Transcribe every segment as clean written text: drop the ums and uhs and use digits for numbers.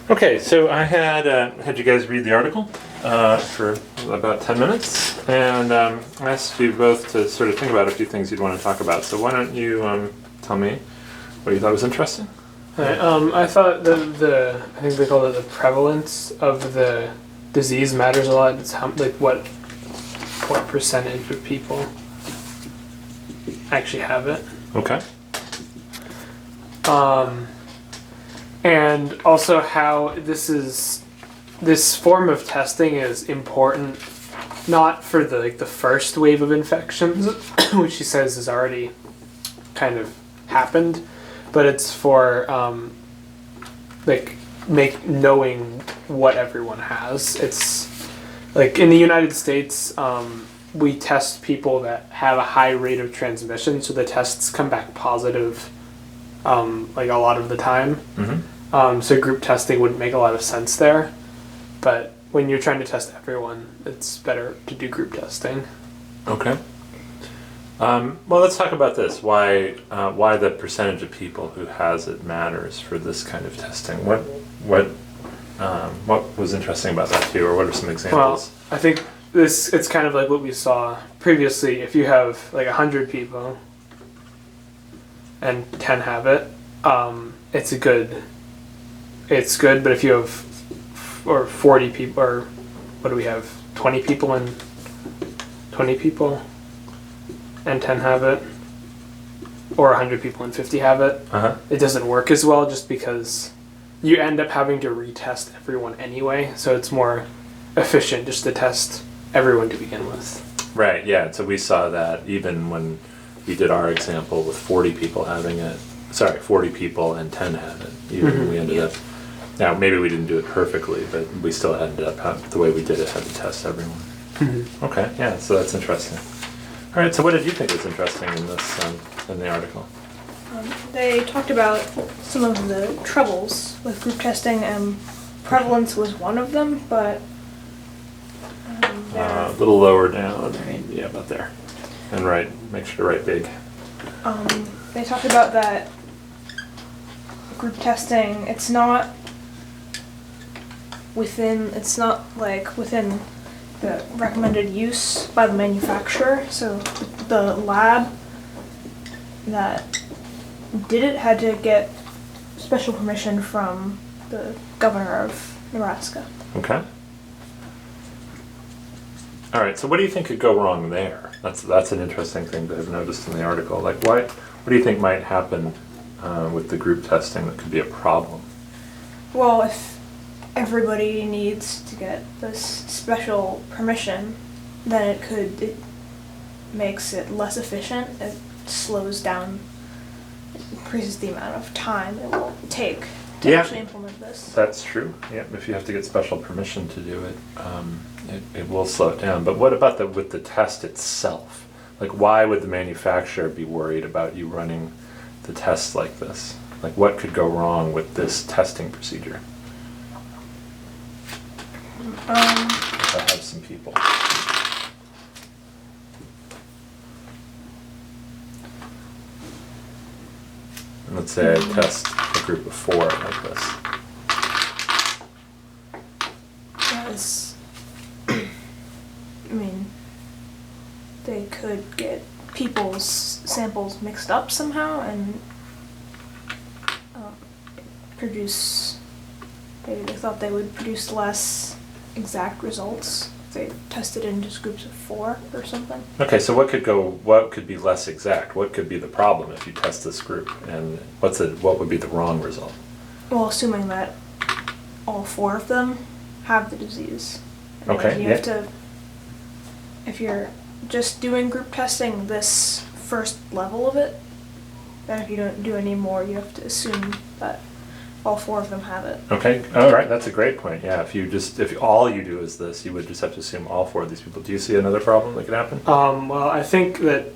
Okay, so I had you guys read the article for about 10 minutes, and I asked you both to sort of think about a few things you'd want to talk about. So why don't you tell me what you thought was interesting? All right, I thought I think they call it the prevalence of the disease matters a lot. It's how, like what percentage of people actually have it. Okay. And also how this form of testing is important, not for the first wave of infections, which he says has already kind of happened, but it's for knowing what everyone has. It's like in the United States, we test people that have a high rate of transmission, so the tests come back positive like a lot of the time. Mm-hmm. So group testing wouldn't make a lot of sense there, but when you're trying to test everyone, it's better to do group testing. Okay. Well, let's talk about this. Why the percentage of people who has it matters for this kind of testing? What was interesting about that to you, or what are some examples? Well, I think it's kind of like what we saw previously. If you have like 100 people and 10 have it, it's good, but if you have 40 people, or what do we have, 20 people and 10 have it, or 100 people and 50 have it, It doesn't work as well, just because you end up having to retest everyone anyway, so it's more efficient just to test everyone to begin with. Right, yeah, so we saw that even when we did our example with 40 people having it, 40 people and 10 have it, even we ended up, now maybe we didn't do it perfectly, but we still ended up, the way we did it, had to test everyone. Okay, yeah, so that's interesting. All right, so what did you think was interesting in this, in the article? They talked about some of the troubles with group testing, and prevalence was one of them, but a little lower down, yeah, about there. And make sure to write big. They talked about that group testing, it's not within the recommended use by the manufacturer, so the lab that did it had to get special permission from the governor of Nebraska. Okay. All right, so what do you think could go wrong there? That's an interesting thing to have noticed in the article. Like, what do you think might happen with the group testing that could be a problem? Well, if everybody needs to get this special permission, then it makes it less efficient. It slows down, it increases the amount of time it will take to actually implement this. That's true. Yeah, if you have to get special permission to do it, it will slow it down. But what about with the test itself? Like, why would the manufacturer be worried about you running the test like this? Like, what could go wrong with this testing procedure? If I have some people. And let's say I test a group of 4 like this. Yes. I mean, they could get people's samples mixed up somehow and produce. Maybe they thought they would produce less exact results if they tested in just groups of 4 or something. Okay, so what could be less exact? What could be the problem if you test this group, and what would be the wrong result? Well, assuming that all 4 of them have the disease. Okay. You have to, if you're just doing group testing this first level of it, then if you don't do any more, you have to assume that all 4 of them have it. Okay, all right, that's a great point. Yeah, if all you do is this, you would just have to assume all 4 of these people. Do you see another problem that could happen? Well, I think that,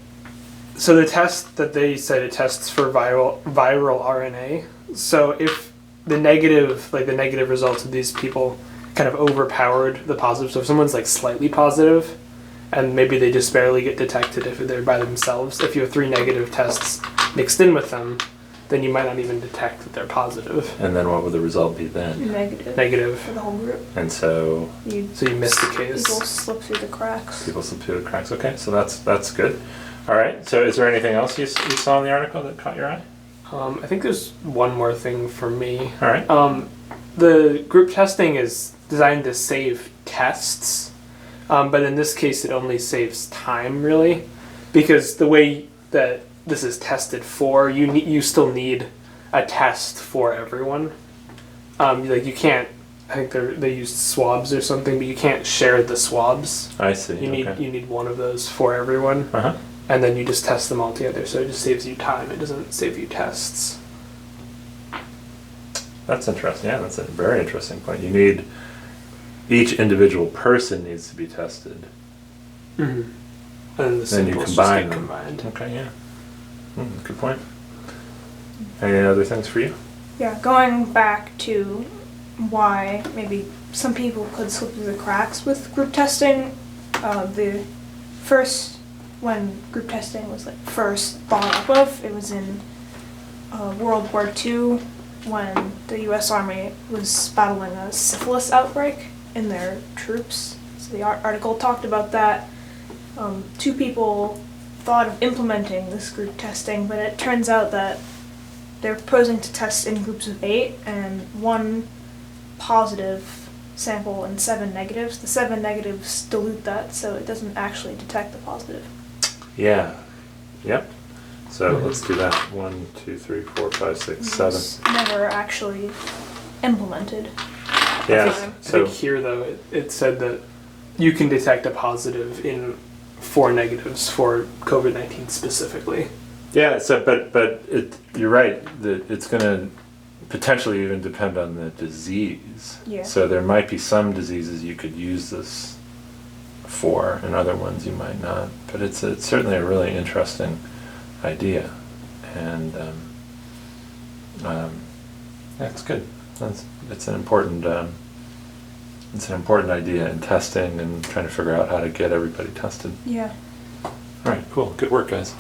so the test that they said, it tests for viral RNA. So if the negative results of these people kind of overpowered the positive, so if someone's like slightly positive, and maybe they just barely get detected if they're by themselves, if you have 3 negative tests mixed in with them, then you might not even detect that they're positive. And then what would the result be then? Negative. Negative. For the whole group. And so So you missed the case. People slip through the cracks. people slip through the cracks. Okay, so that's good. All right. So is there anything else you saw in the article that caught your eye? I think there's one more thing for me. All right. The group testing is designed to save tests, but in this case it only saves time, really, because the way that this is tested for, you still need a test for everyone. Like you can't, I think they used swabs or something, but you can't share the swabs. I see. You need one of those for everyone, Uh-huh. and then you just test them all together. So it just saves you time. It doesn't save you tests. That's interesting. Yeah, that's a very interesting point. You need each individual person needs to be tested. Mm-hmm. And then the Then you samples combine just get them. combined. Okay. Yeah. Good point. Any other things for you? Yeah, going back to why maybe some people could slip through the cracks with group testing. The first, when group testing was like first thought up of, it was in World War II when the U.S. Army was battling a syphilis outbreak in their troops. So the article talked about that. Two people thought of implementing this group testing, but it turns out that they're proposing to test in groups of 8 and 1 positive sample and 7 negatives. The 7 negatives dilute that, so it doesn't actually detect the positive. Yeah. Yep. So let's do that. 1, 2, 3, 4, 5, 6, 7. It's never actually implemented. Yeah. I So think here though it said that you can detect a positive in 4 negatives for COVID-19 specifically. yeah. So but you're right. That it's going to potentially even depend on the disease. Yeah. So there might be some diseases you could use this for, and other ones you might not. But it's certainly a really interesting idea, and it's good. It's an important idea in testing and trying to figure out how to get everybody tested. Yeah. All right, cool. Good work, guys.